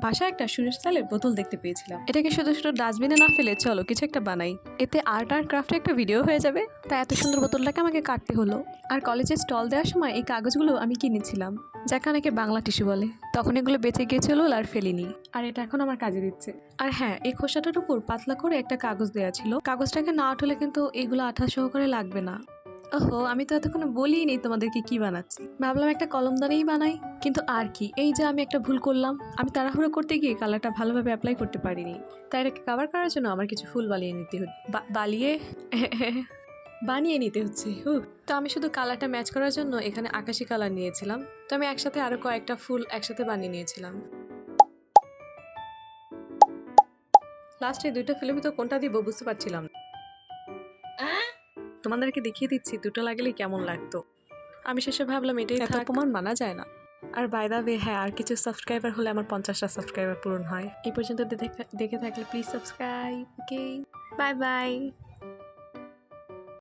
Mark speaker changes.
Speaker 1: বাসায় একটা সুরেশ তেলের বোতল দেখতে পেয়েছিলাম। এটাকে শুধু শুধু ডাস্টবিনে না ফেলে চলো কিছু একটা বানাই, এতে আর্ট আর ক্রাফটে একটা ভিডিও হয়ে যাবে। তাই এত সুন্দর বোতলটাকে আমাকে কাটতে হলো। আর কলেজে স্টল দেওয়ার সময় এই কাগজগুলো আমি কিনেছিলাম, যাকে অনেকে বাংলা টিস্যু বলে। তখন এগুলো বেঁচে গিয়েছিল আর ফেলিনি, আর এটা এখন আমার কাজে দিচ্ছে। আর হ্যাঁ, এই খোসাটার উপর পাতলা করে একটা কাগজ দেওয়া ছিল। কাগজটাকে না আঠলে কিন্তু এগুলো আঠা সহকারে লাগবে না। ওহো, আমি তো এতক্ষণ বলিনি তোমাদেরকে কি বানাচ্ছি। ভাবলাম একটা কলমদানেই বানাই, কিন্তু আর কি, এই যে আমি একটা ভুল করলাম। আমি তাড়াহুড়ো করতে গিয়ে কালারটা ভালোভাবে অ্যাপ্লাই করতে পারিনি। তাই এটাকে কভার করার জন্য আমার কিছু ফুল বানিয়ে নিতে হচ্ছে। তো আমি শুধু কালারটা ম্যাচ করার জন্য এখানে আকাশি কালার নিয়েছিলাম। তো আমি একসাথে আরো কয়েকটা ফুল একসাথে বানিয়ে নিয়েছিলাম। লাস্টে দুইটা ফুলের ভিতর কোনটা দিব বুঝতে পারছিলাম না। তোমাদেরকে দেখিয়ে দিচ্ছি দুটো লাগলে কেমন লাগতো। আমি শেষে ভাবলাম এটাই থাক, অপমান মানা যায় না। আর বাই দা ওয়ে, হ্যাঁ, আর কিছু সাবস্ক্রাইবার হলে আমার 50টা সাবস্ক্রাইবার পূরণ হয়। এই পর্যন্ত দেখে থাকলে please subscribe. Okay, bye bye.